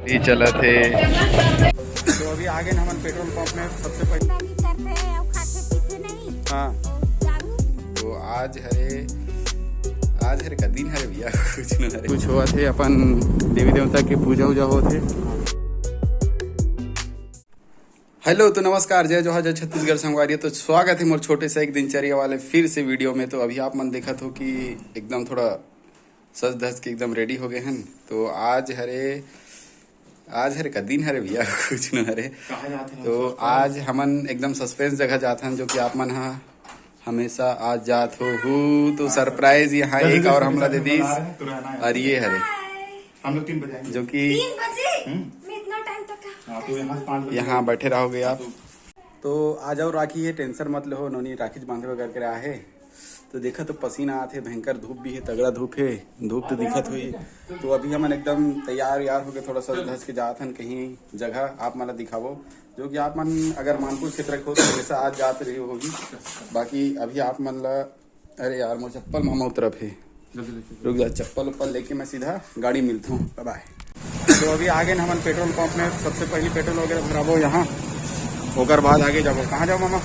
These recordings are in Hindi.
ये चला थे। तो अभी आगे ना हम पेट्रोल पंप में सबसे पहले हाँ तो आज हरे का दिन हरे भैया कुछ हुआ थे अपन देवी देवता की पूजा उजा हो थे। हेलो तो नमस्कार, जय जोहार, जय छत्तीसगढ़ संगवारी। तो स्वागत है मोर छोटे से एक दिनचर्या वाले फिर से वीडियो में। तो अभी आप मन देखा हो कि एकदम थोड़ा सज धज के एकदम रेडी हो गए हैं। तो आज हरे का दिन हरे भैया कुछ न हरे। तो आज हमन एकदम सस्पेंस जगह जाते हैं जो कि आप मन हमेशा आज जात हो। तो सरप्राइज यहाँ एक और हमला दे दी और ये हरे हम लोग 3 बजे जो कि यहाँ बैठे रहोगे आप। तो आ जाओ, राखी है, टेंशन मत लो, नोनी राखी बांधे वगैरह कर आए। तो देखा तो पसीना आते, भयंकर धूप भी है, तगड़ा धूप है, धूप तो दिखत हुई। तो अभी हमन एकदम तैयार होके थोड़ा सा धस के जात हन कहीं जगह आप मन दिखावो जो कि आप मन अगर मानपुर क्षेत्र के हो तो हमेशा आज जात रही होगी। बाकी अभी आप मन ला अरे यार मोर चप्पल मामा तरफ है, रुक जा, चप्पल उप्पल लेके मैं सीधा गाड़ी मिलता हूँ। बाय। तो अभी आगे ना हम पेट्रोल पंप में सबसे पहले पेट्रोल वगैरह भराबो यहाँ, होकर बाद आगे जाबो। कहाँ जाओ मामा?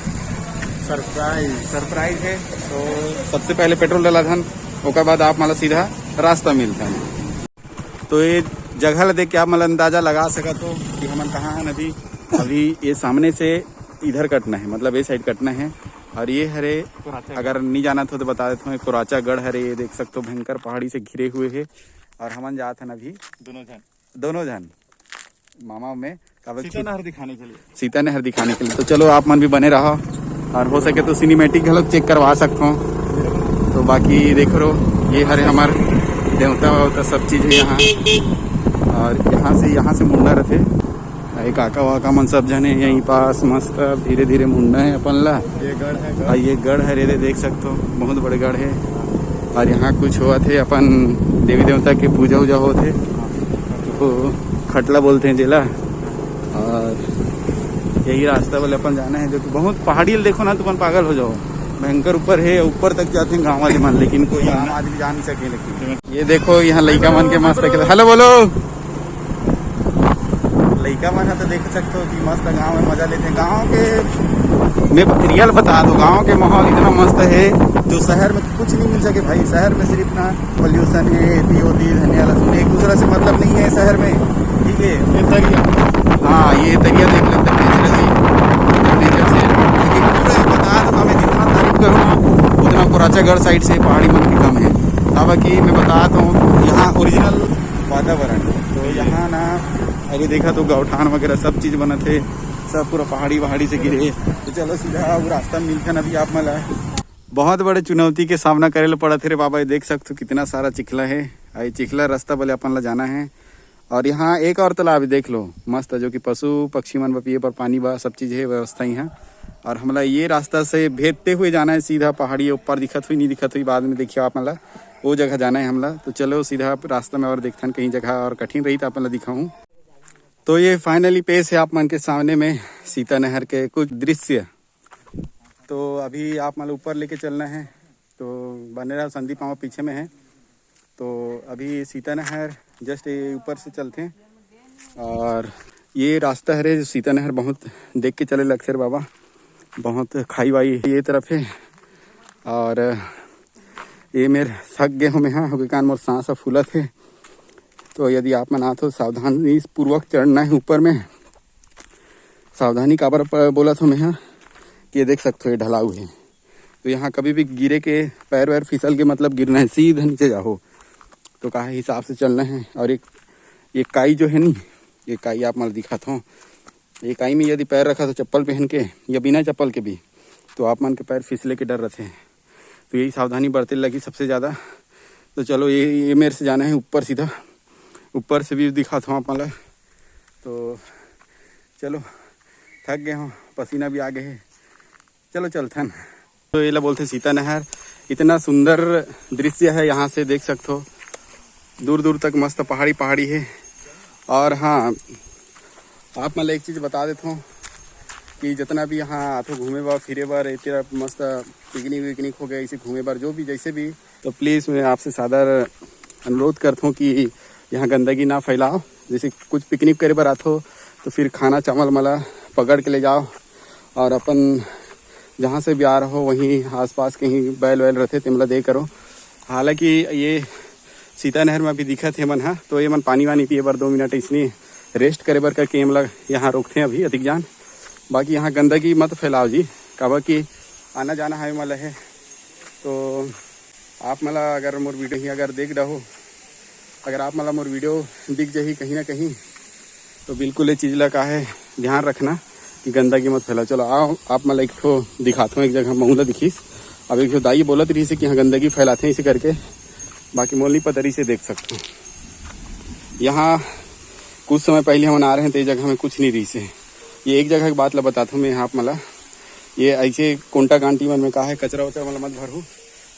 सरप्राइज है। तो सबसे पहले पेट्रोल डाला था, उसके बाद आप मतलब सीधा रास्ता मिलता है। तो ये जगह देख के आप मतलब अंदाजा लगा सका तो कि हम कहाँ हैं अभी ये सामने से इधर कटना है, मतलब ये साइड कटना है। और ये हरे अगर नहीं जाना था तो बता देता हूँ, कोराचा गढ़ हरे, ये देख सकते हो भयंकर पहाड़ी से घिरे हुए है। और हमन जाते हैं अभी दोनों जन मामा में सीता नहर दिखाने के लिए। तो चलो आप मन भी बने रहो और हो सके तो सिनेमेटिक घलोक चेक करवा सकता हूँ। तो बाकी देखो रो ये हरे हमार देवता ववता सब चीज़ है यहाँ। और यहाँ से मुंडा रहते, काका वाका मन सब जने यहीं पास मस्त धीरे धीरे मुंडा है अपन ला। ये गढ़ है रे, देख सकते हो बहुत बड़े गढ़ है। और यहाँ कुछ हुआ थे अपन देवी देवता की पूजा उजा हो थे, तो खटला बोलते हैं जिला। और यही रास्ता बोले अपन जाना है जो कि बहुत पहाड़ी देखो ना तो अपन पागल हो जाओ, भयंकर ऊपर है, ऊपर तक जाते हैं गाँव वाले मन, लेकिन कोई आम आदमी जा नहीं सके। लेकिन ये देखो यहाँ लड़का मन के मस्त हेलो बोलो, लड़का मन है तो देख सकते हो कि मस्त गाँव में मजा लेते हैं। गाँव के मैं रियल बता दो, गाँव के माहौल इतना मस्त है जो शहर में कुछ नहीं मिल सके भाई। शहर में सिर्फ ना पोल्यूशन है, धनिया लहसुन, एक दूसरे से मतलब नहीं है शहर में, ठीक है। हाँ ये तरिया देख लेते हैं नेचर से। लेकिन पूरा बता दो, मैं जितना तारीफ करूँ उतना कोराचागढ़ साइड से पहाड़ी मन की कम है। बाकी मैं बताता हूँ यहाँ ओरिजिनल वातावरण। तो यहाँ ना अरे देखा तो गौठान वगैरह सब चीज़ बना थे, सब पूरा पहाड़ी से गिरे। तो चलो सीधा वो रास्ता मिलता ना। अभी आप मला बहुत बड़े चुनौती के सामना करे ला पड़ा थे रे बाबा। ये देख सकते हो कितना सारा चिखला है, ये चिखला रास्ता बोले अपन ला जाना है। और यहाँ एक और तालाब देख लो मस्त, जो कि पशु पक्षी मन पिए पर पानी बा, सब चीज़ है व्यवस्था यहाँ। और हमला ये रास्ता से भेजते हुए जाना है सीधा पहाड़ी ऊपर, दिखत हुई नहीं दिखत हुई बाद में देखिए आप मला वो जगह जाना है हमला। तो चलो सीधा रास्ता में और देखते हैं कहीं जगह और कठिन रही तो अपन ला दिखाऊँ। तो ये फाइनली पेश है आप मन के सामने में सीता नहर के कुछ दृश्य। तो अभी आप मतलब ऊपर लेके चलना है, तो बने रहा संदीप मामा पीछे में है। तो अभी सीता नहर जस्ट ऊपर से चलते हैं। और ये रास्ता है जो सीता नहर बहुत देख के चले लक्ष्य बाबा, बहुत खाई वाई ये तरफ है। और ये मेरे थक गए हो मैं, हाँ हो कान मोर सांस फूलत है। तो यदि आप मना तो सावधानी पूर्वक चढ़ना है ऊपर में। सावधानी काबर बोला था मैं, हाँ कि ये देख सकते हो ये ढलाऊ है, तो यहाँ कभी भी गिरे के पैर वैर फिसल के मतलब गिरना है, सीधा नीचे जाओ। तो कहा हिसाब से चलना है। और एक काई जो है नी, ये काई आप मतलब दिखाता हूँ, ये काई में यदि पैर रखा तो चप्पल पहन के या बिना चप्पल के भी तो आप मन के पैर फिसले के डर रहते हैं। तो यही सावधानी बरतने लगी सबसे ज़्यादा। तो चलो ये मेरे से जाना है ऊपर, सीधा ऊपर से भी दिखाता हूँ आप मतलब। तो चलो थक गए हों, पसीना भी आ गए है, चलो चलते हैं। तो ये ला बोलते सीता नहर, इतना सुंदर दृश्य है यहाँ से देख सकते हो, दूर दूर तक मस्त पहाड़ी है। और हाँ आप मतलब एक चीज़ बता देता हूँ कि जितना भी यहाँ आते घूमे बार फिरे बार इतना मस्त पिकनिक विकनिक हो गया, इसे घूमे बार जो भी जैसे भी, तो प्लीज़ मैं आपसे सादर अनुरोध करता हूँ कि यहाँ गंदगी ना फैलाओ, जैसे कुछ पिकनिक करे बर आथो तो फिर खाना चावल मला पकड़ के ले जाओ और अपन जहाँ से भी आ रहो वहीं आसपास कहीं बैल वैल रहते तो मतलब दे करो। हालांकि ये सीता नहर में अभी दिखत है मन हा, तो ये मन पानी वानी पिए बर 2 मिनट इसलिए रेस्ट करे बर करके मतलब यहाँ रोकते हैं अभी अधिक जान। बाकी यहाँ गंदगी मत फैलाओ जी, काबर कि आना जाना है मतलब है। तो आप मला अगर मोर वीडियो ही अगर देख रहो, अगर आप मला मोर वीडियो दिख जाही कहीं ना कहीं तो बिल्कुल ये चीज़ ला का है ध्यान रखना कि गंदगी मत फैलाओ। चलो आओ आप मला एक ठो दिखाता हूँ, एक जगह महूला दिखीस। अब एक ठो दाई बोलत रही से कि यहाँ गंदगी फैलाते हैं इसे करके, बाकी मोल नहीं पता रही से देख सकते हो। यहाँ कुछ समय पहले हम आ रहे हैं तो ये जगह में कुछ नहीं रही से। ये एक जगह की बात ला बताता हूँ मैं यहाँ मला, ये ऐसे कोंटा गांटी मन में कहा है कचरा वचरा वाला मत भरू।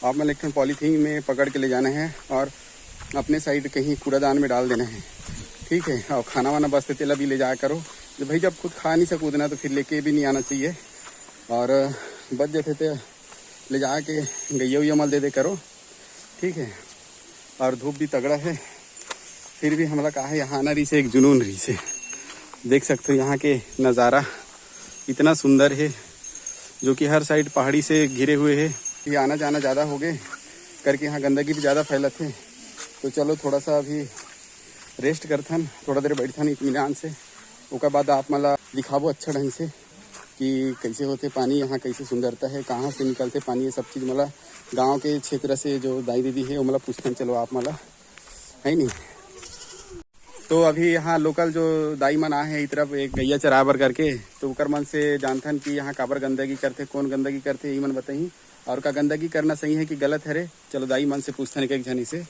आप मतलब एक पॉलीथीन में पकड़ के ले जाना है और अपने साइड कहीं कूड़ादान में डाल देना है, ठीक है। और खाना वाना बसते तेला भी ले जाया करो, जब भाई जब खुद खा नहीं सको उतना तो फिर लेके भी नहीं आना चाहिए। और बच जाते थे ले जा के गैया उया मल दे करो, ठीक है। और धूप भी तगड़ा है, फिर भी हमला कहा है यहाँ आना रही से एक जुनून रही से। देख सकते हो यहाँ के नज़ारा इतना सुंदर है, जो कि हर साइड पहाड़ी से घिरे हुए है। ये आना जाना ज़्यादा हो गए करके यहाँ गंदगी भी ज़्यादा फैलत है। तो चलो थोड़ा सा अभी रेस्ट करथन, थोड़ा देर बैठथन इत्मीनान से, उसके बाद आप मला दिखाबो अच्छा ढंग से कि कैसे होते पानी यहाँ, कैसे सुंदरता है, कहाँ से निकलते पानी, ये सब चीज़ मला गांव के क्षेत्र से जो दाई दीदी है वो मला पूछते चलो आप मला, है नहीं। तो अभी यहाँ लोकल जो दाई मन आए हैं इस तरफ एक गैया चराबर करके, तो उकर मन से जानथन कि यहाँ काबर गंदगी करते, कौन गंदगी करते ये मन बताई, और का गंदगी करना सही है कि गलत है रे। चलो दाई मन से पूछथन एक जनी से,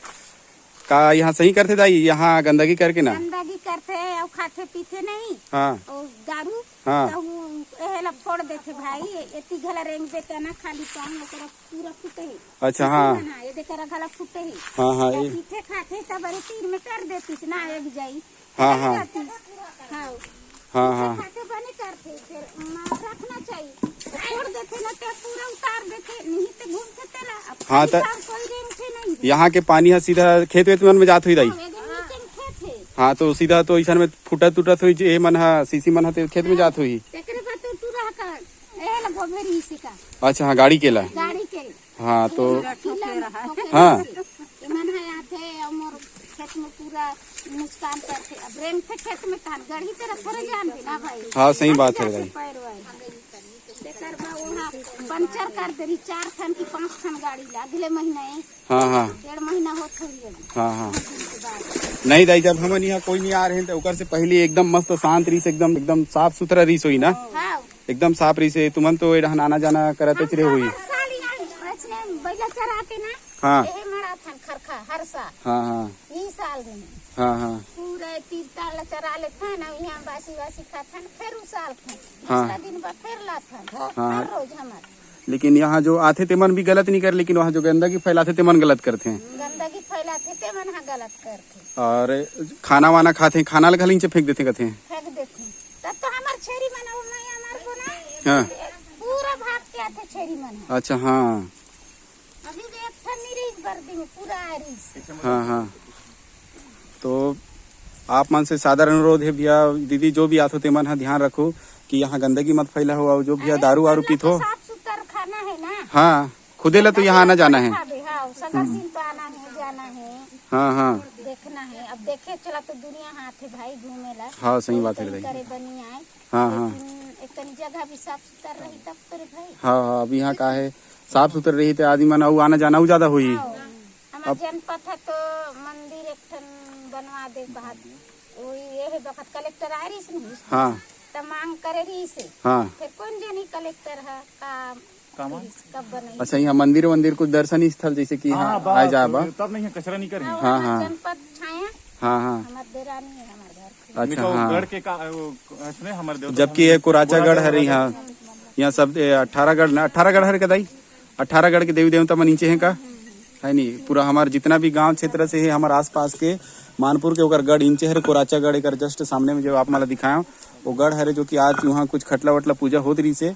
का यहाँ सही करते दाई, यहाँ गंदगी करके ना गंदगी करते और खाते पीते नहीं। हाँ और दारू हाँ तो एहेला फोड़ देते भाई, एती घला रेंग देते ना खाली पानी ओकरा पूरा फुटे ही। अच्छा हाँ ये देखरा घला फुटे ही। हाँ हाँ ये पीते खाते तब अरे तीर में कर देतीस ना एक जाई। हाँ हाँ हाँ हाँ हाँ खाते बने करते फिर रखना चाहिए, फोड़ देते ना तो पूरा उतार देते, नहीं तो घूमते तेला। हाँ, तो कोई रेंग थे नहीं, यहाँ के पानी है सीधा खेत वेत मन में जात हुई दाई। नीचे खेत है। हाँ तो सीधा तो ऐसा में फुटत टूटत हुई जे मन हा सीसी मन हा ते खेत में जात हुई। तेकरे बाद तू रहा का एहेला गोबेरी से का अच्छा हाँ गाड़ी केला, गाड़ी के हाँ तो हाँ मन है आते और मोर खेत में पूरा नुकसान करते। अब रेंग थे खेत में कान गढ़ी तेरा थोड़े जान भी ना भाई। हाँ सही बात है दाई। तेकर बा वहाँ पंचर कर दे 4 ठन की 5 ठन गाड़ी ला अगले महीने। हाँ हाँ 1.5 महीना होत हुई। हाँ हाँ नहीं दाई, जब हम यहाँ कोई नहीं आ रहे हैं तो ओकर से पहले एकदम मस्त शांत रही से, एकदम एकदम साफ सुथरा रही सोई ना, हाँ एकदम साफ रही से। तुमन तो यहाँ आना जाना करते चले हुई। बैला चरा के ना हाँ एहे मरा थन खरखा हर साल। हाँ हाँ ई साल दिन हाँ हाँ पूरा 3 ताल चरा ले था ना, यहाँ बासी बासी खाथन फिर उस साल थे हाँ। दूसरा दिन बाद फिर लाथन हाँ। हर रोज हमारे। लेकिन यहाँ जो आते थे मन भी गलत नहीं कर, लेकिन वहाँ जो गंदगी फैलाते थे मन गलत करते हैं। गंदगी फैलाते थे मन हाँ गलत करते, और खाना वाना खाते हैं, खाना लगा नीचे फेंक देते कहते हैं। फेंक देते। तब तो हमार छेरी मन हमार को ना हाँ पूरा भाग के आते छेरी मन। अच्छा हाँ अभी भी एक ठन नहीं रही वर्दी में पूरा आ रही। हाँ हाँ तो आप मन से साधारण अनुरोध है भैया दीदी जो भी आते मन हाँ ध्यान रखो कि यहाँ गंदगी मत फैला हो, और जो भैया दारू वारू पीत हो साफ सुथरा खाना है ना। हाँ खुदे ला तो यहाँ आना जाना है। हाँ सगर दिन तो आना है जाना है, हाँ हाँ देखना है। अब देखे चला तो दुनिया हाथ है भाई घूमे ला। हाँ सही बात है दाई। करे बनी आए हाँ हाँ एक तनी जगह भी साफ सुथरा रही तब तो रे भाई। हाँ हाँ अब यहाँ का है साफ सुथरा रही थे आदमी मन आना जाना ज्यादा हुई। हमारा जनपद है तो मंदिर एक ठन बनवा दे बात, वही ये है बखत कलेक्टर आ रही से हाँ तो मांग करे रही से। हाँ फिर कौन जानी कलेक्टर है कब बने। अच्छा यहाँ मंदिर वंदिर कुछ दर्शनीय स्थल जैसे कि आ जा बा तब नहीं कचरा नहीं करेंगे। हाँ हाँ जनपद छाया हाँ हाँ हमारे देरानी है हमारे घर की। अच्छा हाँ गढ़ के का इसमें हमारे देवता जबकि ये कोराचागढ़ है यहाँ, यहाँ सब 18 गढ़ ना 18 गढ़ है कदाई 18 गढ़ के देवी देवता मन नीचे है का है नहीं। पूरा हमारे जितना भी गांव क्षेत्र से है हमारे आसपास के मानपुर के ओकर गढ़ इंचे है कोराचागढ़ एक जस्ट सामने में जो आप मला दिखाया वो गढ़ है, जो कि आज वहाँ कुछ खटला वटला पूजा होत रही से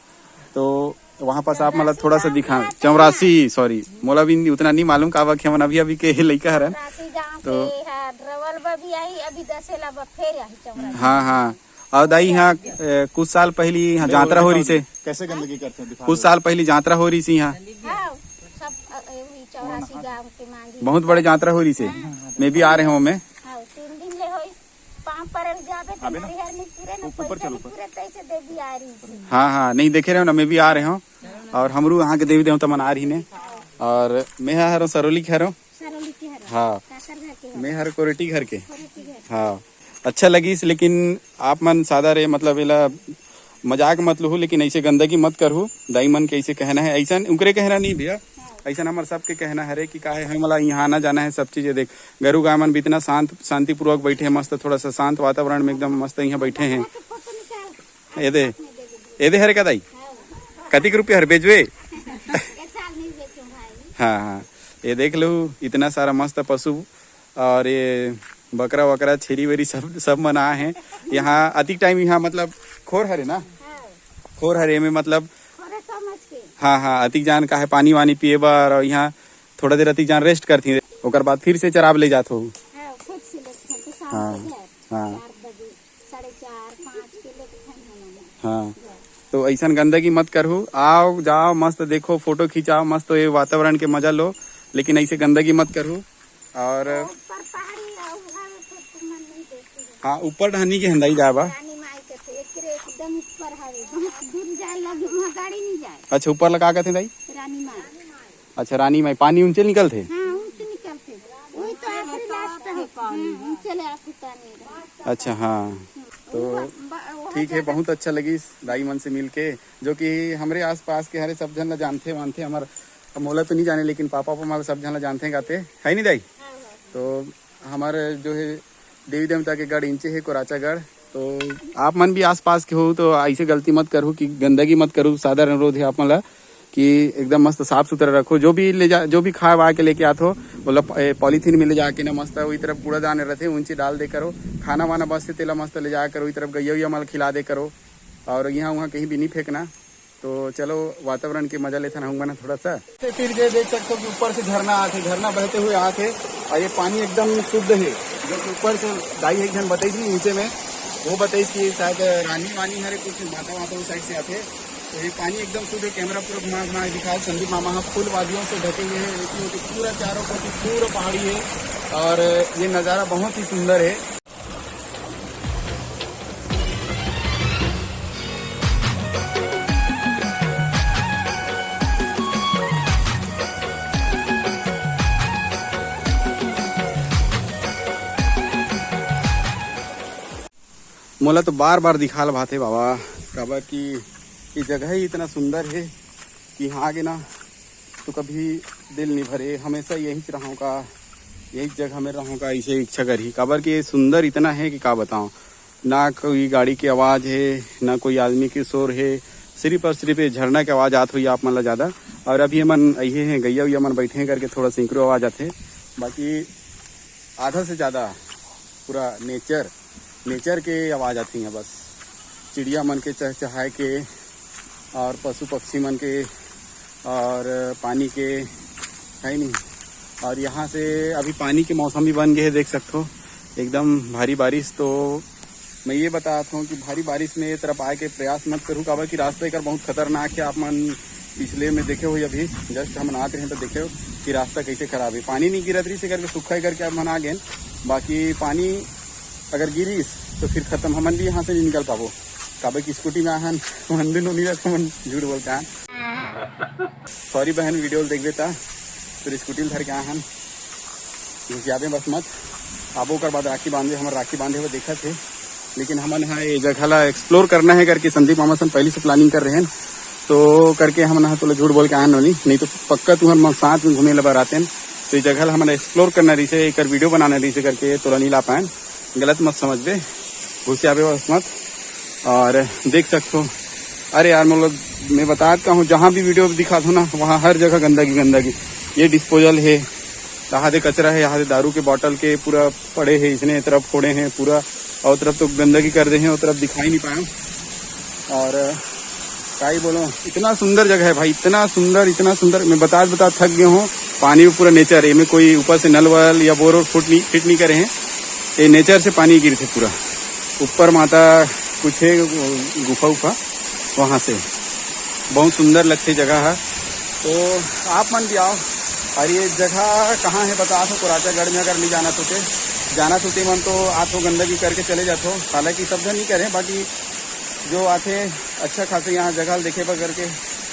तो वहाँ पास आप मतलब थोड़ा सा दिखा 84 सॉरी मोला भी उतना नहीं मालूम का अभी के लड़का है राशि गांव के है रवल अभी आई अभी दसेला फिर आई चौरा। हाँ हाँ। और दाई यहाँ कुछ साल पहले यहाँ यात्रा हो रही से, कैसे गंदगी करते हैं दिखा कुछ साल पहले यात्रा हो रही थी यहाँ, हाँ सब वही 84 गाँव के मांगी। बहुत बड़े यात्रा हो रही से। मैं भी आ रहे हूँ मैं। हाँ 3 दिन ले होई पाँव पर जाबे तो हरिहर में पूरे न पैसा नहीं पूरे तैसे देवी आ रही थी। हाँ हाँ, नहीं देखे रहे हो ना, मैं भी आ रहे हूँ। और हमरू यहाँ के देवी देवता मना रही ने। और मैं हर सरोली के हरो। सरोली के हर हाँ, काकर घर के मैं हर कोरेटी घर के। कोरेटी घर। हाँ, अच्छा लगी। लेकिन आप मन सादा रे, मतलब इला मजाक मत लो, लेकिन ऐसे गंदगी मत करू। दाई मन के ऐसे कहना है, ऐसा उनके कहना नहीं भैया, ऐसा हमारे सबके कहना है रे कि का है हमारा यहाँ आना जाना है सब चीजें देख। गरु गाय मन भी इतना शांतिपूर्वक बैठे हैं, मस्त थोड़ा सा शांत वातावरण में एकदम मस्त यहाँ बैठे हैं। फोटो निकाल ये दे हरे का दाई कतिक रुपये हर बेचवे। एक साल नहीं बेचूं भाई। हाँ हाँ, ये देख लो इतना सारा मस्त पशु और ये बकरा वकरा छेरी वेरी सब मना है यहाँ। अधिक टाइम यहाँ मतलब खोर हरे ना, खोर हरे में मतलब थोड़े समझ के हाँ हाँ, अतिक जान का है पानी वानी पिए बर, और यहाँ थोड़ा देर अतिक जान रेस्ट करती है, ओकर बाद फिर से चराब ले जात हो। हाँ खुद से लेते हैं तो शाम हाँ के घर हाँ 4 बजे 4:30 5 के लेते हैं। हाँ, तो ऐसा गंदगी मत करो, आओ जाओ मस्त देखो, फोटो खिंचाओ मस्त, ये वातावरण के मजा लो, लेकिन ऐसे गंदगी मत करो। और ऊपर पहाड़ी आवे तो मन नहीं देखते। हाँ, ऊपर ढहानी के हंदाई जाबा। रानी माई के थे एकरे एकदम ऊपर हवे बहुत दूर जाए लगे वहाँ गाड़ी नहीं जाए। अच्छा, ऊपर लगा कहते दाई। रानी माई अच्छा, रानी माई पानी ऊंचे निकलते। हाँ उनसे निकलते वही तो आखिरी लास्ट है चले आपकी पानी। अच्छा हाँ, तो ठीक है, बहुत अच्छा लगी दाई मन से मिल के, जो कि हमारे आसपास के हरे सब जन ला जानते मानते। हमारे मोला तो नहीं जाने, लेकिन पापा हमारे सब जन ला जानते गाते है नहीं दाई। तो हमारे जो है देवी देवता के गढ़ इंचे है कोराचा गढ़। तो आप मन भी आसपास के हो तो ऐसे गलती मत करो कि गंदगी मत करो। साधारण अनुरोध है आप मन ला कि एकदम मस्त साफ सुथरा रखो। जो भी खा वा के लेके आते हो मतलब पॉलीथीन में ले जाके ना मस्त वही तरफ कूड़ादान रहते ऊंचे डाल दे करो। खाना वाना बस से तेला मस्त ले जा करो, वही तरफ गैया मल खिला दे करो, और यहाँ वहाँ कहीं भी नहीं फेंकना। तो चलो वातावरण के मजा लेते रहूंगा ना थोड़ा सा। फिर ये देख सकते हो कि ऊपर से झरना आते, झरना बहते हुए आते, और ये पानी एकदम शुद्ध है। जो कि ऊपर से दाई एक जन बताई थी नीचे में, वो बताई कि शायद रानी वानी हरे कुछ माता वाता उस साइड से आते। तो ये पानी एकदम शुद्ध है। कैमरा पूरा घुमा घुमा दिखा संदीप मामा फुल वादियों से ढके हुए हैं, पूरा चारों पर पूरा पहाड़ी है, और ये नज़ारा बहुत ही सुंदर है। मोला तो बार बार दिखाल बात है बाबा काबा कि ये जगह ही इतना सुंदर है कि यहाँ आगे ना तो कभी दिल नहीं भरे, हमेशा यहीं रहूँगा, यही जगह में रहूँगा, ऐसे इच्छा करी। काबर कि ये सुंदर इतना है कि क्या बताऊँ। ना कोई गाड़ी की आवाज़ है, ना कोई आदमी की शोर है, सिर्फ और सिर्फ झरना की आवाज़ आत हुई आप मन ला ज़्यादा। और अभी मन ये हैं गैया वैया मन बैठे हैं करके थोड़ा सिंकरो आवाज़ आते, बाकी आधा से ज़्यादा पूरा नेचर के आवाज़ आती हैं। बस चिड़िया मन के चहचहाए के, और पशु पक्षी मन के, और पानी के है नहीं। और यहाँ से अभी पानी के मौसम भी बन गए हैं, देख सकते हो एकदम भारी बारिश। तो मैं ये बताता हूँ कि भारी बारिश में ये तरफ आए के प्रयास मत करूँ, काबर कि रास्ते का बहुत खतरनाक है। आप मन पिछले में देखे हो, अभी जस्ट हम आते हैं तो देखे हो कि रास्ता कैसे खराब है। पानी नहीं गिरत रही से करके सूखा ही करके आप मन आ गए, बाकी पानी अगर गिरीस तो फिर खत्म, हमन भी यहाँ से नहीं निकल पाबो। काबे की स्कूटी में आहन मन दिन नहीं रहता, मन झूठ बोलता है। सॉरी बहन, वीडियो देख देता फिर स्कूटी धर के आहन घुसियाबे बस मत आबो। कर बाद राखी बांधे, हमारे राखी बांधे हुए देखा थे, लेकिन हमन यहाँ ये जगह ला एक्सप्लोर करना है करके संदीप मामा सन पहले से प्लानिंग कर रहे हैं। तो करके हम ना तो झूठ बोल के आहन वाली, नहीं तो पक्का तुम्हारे साथ में घूमे लगा आते हैं। तो ये जगह हमें एक्सप्लोर करना रही से, एक वीडियो बनाना रही से करके तोला नहीं ला पाए। गलत मत समझ बे, घुसियाबे बस मत। और देख सकते हो, अरे यार मतलब मैं बताता हूँ, जहाँ भी वीडियो दिखा दो ना वहाँ हर जगह गंदगी। ये डिस्पोजल है, यहाँ दे कचरा है, यहाँ दे दारू के बोतल के पूरा पड़े हैं, इसने तरफ फोड़े हैं पूरा, और तरफ तो गंदगी कर दे हैं, और तरफ दिखाई नहीं पाया। और क्या ही बोलो, इतना सुंदर जगह है भाई, इतना सुंदर। मैं बता थक गया हूँ। पानी में पूरा नेचर है, में कोई ऊपर से नल वल या बोर फिट नहीं करे हैं। ये नेचर से पानी गिर थे पूरा ऊपर माता कुछ है गुफा उफा वहाँ से बहुत सुंदर लगती जगह है। तो आप मन भी आओ। और ये जगह कहाँ है बता दो, कुराचागढ़ में अगर नहीं जाना सोते मन तो आप गंदगी करके चले जाते हो। हालांकि सब नहीं करें, बाकी जो आते अच्छा खासे यहाँ जगह देखे पर करके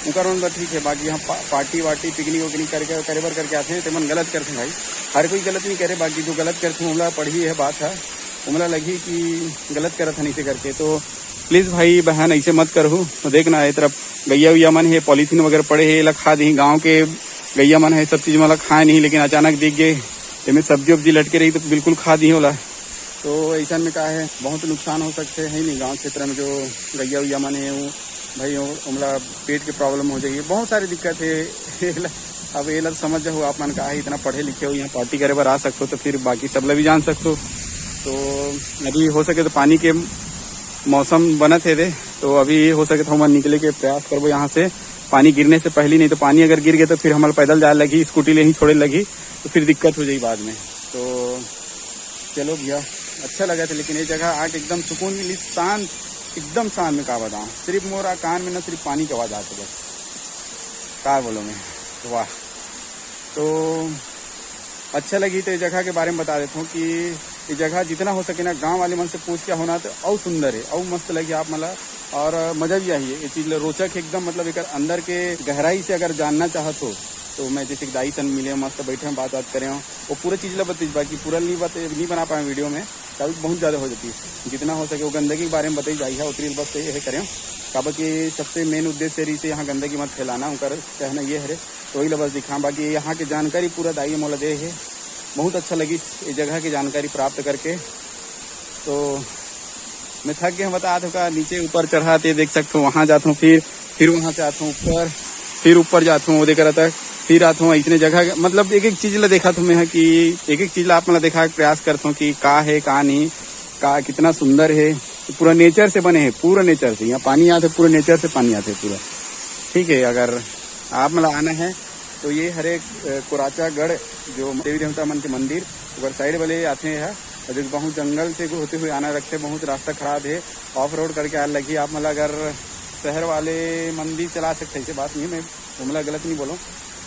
उनका रोन ठीक है। बाकी यहाँ पार्टी वार्टी पिकनिक विकनिक करके करे बर करके आते हैं तो मन गलत करते हैं भाई। हर कोई गलत नहीं करे, बाकी जो गलत करते हैं उमला पढ़ी है बात है, उमला लगी कि गलत करत है नीचे करके। तो प्लीज़ भाई बहन ऐसे मत करो। तो देखना ये तरफ गैया उया मन है, पॉलीथीन वगैरह पड़े है, ये खा दी। गाँव के गैया मन है सब चीज़ मतलब खाए नहीं, लेकिन अचानक दिख गए इसमें सब्जी वब्जी लटके रही तो बिल्कुल खा दी होला। तो ऐसा में क्या है बहुत नुकसान हो सकते हैं नहीं। गांव क्षेत्र में जो गैया उया मन है वो भाई उमला पेट की प्रॉब्लम हो जाएगी, बहुत सारी दिक्कत है। अब ये लग समझ जाओ आप मन का है, इतना पढ़े लिखे हो यहाँ पार्टी करे बार आ सकते हो तो फिर बाकी सब लोग भी जान सकते हो। तो अभी हो सके तो पानी के मौसम बना थे तो अभी हो सके तो हम निकले के प्रयास करबो यहाँ से पानी गिरने से पहले। नहीं तो पानी अगर गिर गया तो फिर हमारे पैदल जाए लगी, स्कूटी ले ही छोड़े लगी तो फिर दिक्कत हो जाएगी बाद में। तो चलो भैया अच्छा लगा था, लेकिन ये जगह आके एकदम सुकून मिली, शांत एकदम शांत में का बताऊँ। सिर्फ मोरा कान में ना सिर्फ पानी की आवाज़ आती बस, क्या बोलो मैं। वाह, तो अच्छा लगी। तो ये जगह के बारे में बता देता हूँ कि ये जगह जितना हो सके ना गांव वाले मन से पूछ के होना तो और सुंदर है और मस्त लगी आप मतलब, और मज़ा भी आई है। ये चीज़ रोचक एकदम, मतलब एक अंदर के गहराई से अगर जानना चाहत हो तो मैं जैसे दाई सन मिले मस्त बैठे हम बात करें वो पूरा चीज़ ला बताइए। बाकी पूरा नहीं बना पाए वीडियो में, कभी बहुत ज़्यादा हो जाती है। जितना हो सके वो गंदगी के बारे में बताई जाइए उतनी बस ये करें। कब कि सबसे मेन उद्देश्य रही से यहाँ गंदगी मत फैलाना, उनका कहना ये है तो वही बस दिखा। बाकी यहाँ की जानकारी पूरा दाई मोला दे है, बहुत अच्छा लगी इस जगह की जानकारी प्राप्त करके। तो मैं थक गया बता दूँ का, नीचे ऊपर चढ़ाते देख सकते हो, वहाँ जाता हूँ फिर वहाँ से आता हूँ ऊपर, फिर ऊपर जाता हूँ वो देख रहा था, फिर आता हूँ इतने जगह। मतलब एक चीज़ ला देखा था मैं कि एक चीज़ ला आप मतलब देखा प्रयास करता हूँ कि का है का नहीं, का कितना सुंदर है। तो पूरा नेचर से बने हैं, पूरा नेचर से यहाँ पानी आते, पूरे नेचर से पानी आते पूरा। ठीक है, अगर आप मतलब आना है तो ये हरे कुराचागढ़ जो देवी देवता मन के मंदिर अगर साइड वाले आते हैं, जो बहुत जंगल से होते हुए आना रखते, बहुत रास्ता खराब है, ऑफ रोड करके आने लगी। आप मतलब अगर शहर वाले मंदिर चला सकते, ऐसे बात नहीं है, मैं मतलब गलत नहीं बोलूँ।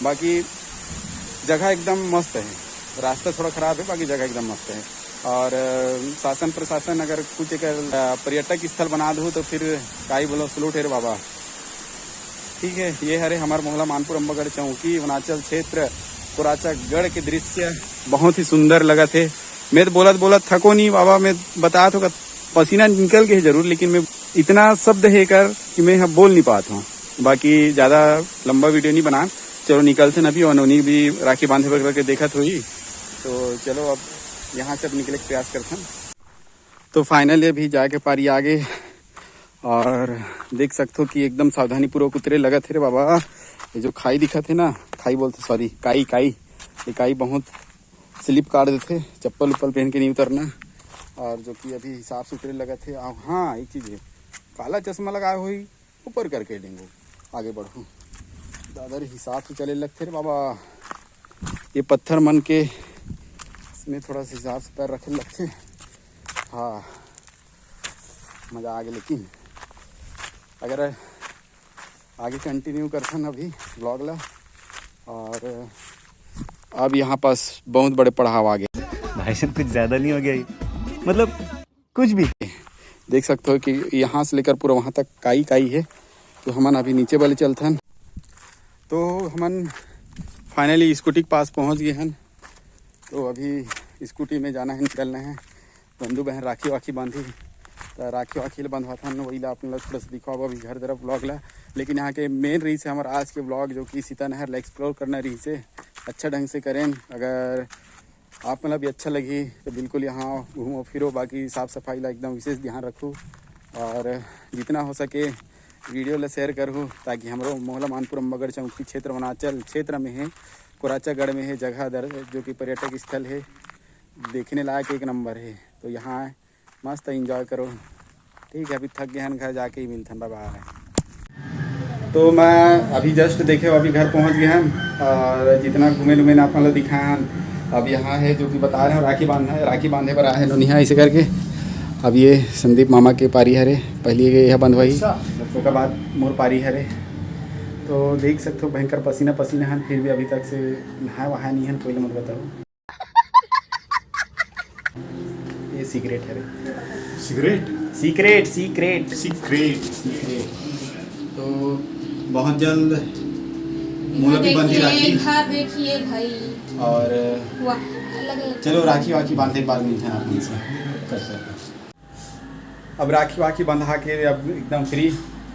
बाकी जगह एकदम मस्त है, रास्ता थोड़ा ख़राब है, बाकी जगह एकदम मस्त है। और शासन प्रशासन अगर कुछ एक पर्यटक स्थल बना दो तो फिर का ही बोलो, सलूट है रे बाबा। ठीक है, ये हरे हमारे मोहल्ला मानपुर अम्बागढ़ चौकी वनांचल क्षेत्र कुराचागढ़ के दृश्य बहुत ही सुंदर लगा थे। मैं तो बोलत थको नहीं बाबा, मैं बता तो पसीना निकल के जरूर, लेकिन मैं इतना शब्द है कर कि मैं यहाँ बोल नहीं पाता हूँ। बाकी ज़्यादा लंबा वीडियो नहीं बना, चलो निकलते ना भी, और नोनी भी राखी बांधे पर करके देखा तो ही। तो चलो अब यहाँ से अब निकले के प्रयास करते हैं। तो फाइनली अभी जाके पारी आगे और देख सकते हो कि एकदम सावधानी पूर्वक उतरे लगा थे रे बाबा। ये जो खाई दिखा थे ना, खाई बोलते सॉरी काई, ये काई बहुत स्लिप काट देते, चप्पल उप्पल पहन के नहीं उतरना। और जो कि अभी हिसाब से उतरे लगा थे। हाँ एक चीज़ है, काला चश्मा लगाए हुई ऊपर करके डेंगू आगे बढ़ो, दादा रे हिसाब से चले लगते रे बाबा। ये पत्थर मन के इसमें थोड़ा सा हिसाब से पैर रखे लगते। हाँ मज़ा आ गया, लेकिन अगर आगे कंटिन्यू करते हैं अभी ब्लॉग ला। और अब यहाँ पास बहुत बड़े पड़ाव आ गए भाई साहब, कुछ ज़्यादा नहीं हो गया ये? मतलब कुछ भी देख सकते हो कि यहाँ से लेकर पूरा वहाँ तक काई है। तो हमन अभी नीचे वाले चलते हैं। तो हमन फाइनली स्कूटी के पास पहुँच गए हैं। तो अभी स्कूटी में जाना है, निकलना है। बंधु बहन राखी वाखी बांधी, तो राखी वाखी बांधवाता हन, वही ला अपने लोग थोड़ा सा दिखाओ अभी घर तरफ ब्लॉग ला। लेकिन यहाँ के मेन रही से हमारा आज के ब्लॉग जो कि सीता नहर ला एक्सप्लोर करना रही से अच्छा ढंग से करें। अगर आप मतलब भी अच्छा लगी तो बिल्कुल यहाँ घूमो फिरो, बाकी साफ़ सफाई ला एकदम विशेष ध्यान रखो और जितना हो सके वीडियो ला शेयर करूँ, ताकि हमारो मोहल्ला मानपुर अम्बागढ़ चौकी क्षेत्र वनांचल क्षेत्र में है, कुराचागढ़ में है जगह जो कि पर्यटक स्थल है, देखने लायक एक नंबर है। तो यहाँ मस्त एंजॉय करो। ठीक है, अभी थक गए हैं, घर जाके ही मिलते हैं, बाय बाय। तो मैं अभी जस्ट देखे अभी घर पहुँच गए हैं और जितना घूमे लूमे आप मतलब दिखाएं अब यहाँ है जो कि बता रहे हैं राखी बांधना है, राखी बांधे पर आए हैं नोनिया ऐसे करके। अब ये संदीप मामा के पारी हरे, पहले यह बंधवाई उसके बाद मोर पारी हरे। तो देख सकते हो भयंकर पसीना पसीना है, फिर भी अभी तक से नहाया वहा नहीं है, कोई मत बताओ। ये सिगरेट है रे, cigarette secret secret secret secret. तो बहुत जल्द मूला भी बंधी राखी देखिए भाई, और वाह अलग चलो राखी वाखी बांधे के बाद मिलते हैं आप से कर सकते। अब राखी वाखी बंधा के अब एकदम फ्री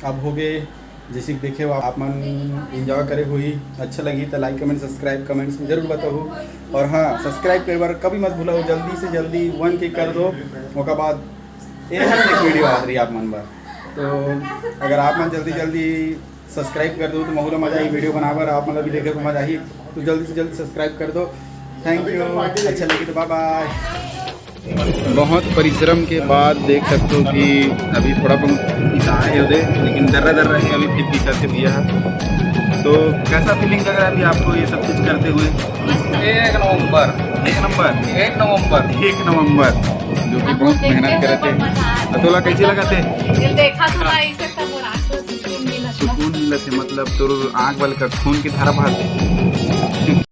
अब हो गए। जैसे कि देखे हो आप मन इंजॉय करे हुई, अच्छा लगी तो लाइक कमेंट सब्सक्राइब कमेंट्स में जरूर बताओ। और हाँ सब्सक्राइब करे बार कभी मत भूलो, जल्दी से जल्दी 1 के कर दो। उसके बाद एक वीडियो आ रही आप मन बार, तो अगर आप मन जल्दी जल्दी सब्सक्राइब कर दो तो बहुत मज़ा आई वीडियो बनाकर, आप मतलब भी देखे तो मज़ा आई, तो जल्दी से जल्दी सब्सक्राइब कर दो। थैंक यू, अच्छा लगी तो बाय बाय। बहुत परिश्रम के बाद देख सकते हो कि अभी थोड़ा बहुत आए उधे, लेकिन दर्रा दर्रा है अभी फिर भी करते दिया है। तो कैसा फीलिंग लग रहा है अभी आपको ये सब कुछ करते हुए? 1 नवंबर 1 नंबर 1 नवंबर 1 नवंबर जो कि बहुत मेहनत करे थे। अतोला कैसे लगा थे? देखा तो ऐसे तब रात सुकून मिला थे, मतलब तो आँख वाले का खून की धारा बहाते।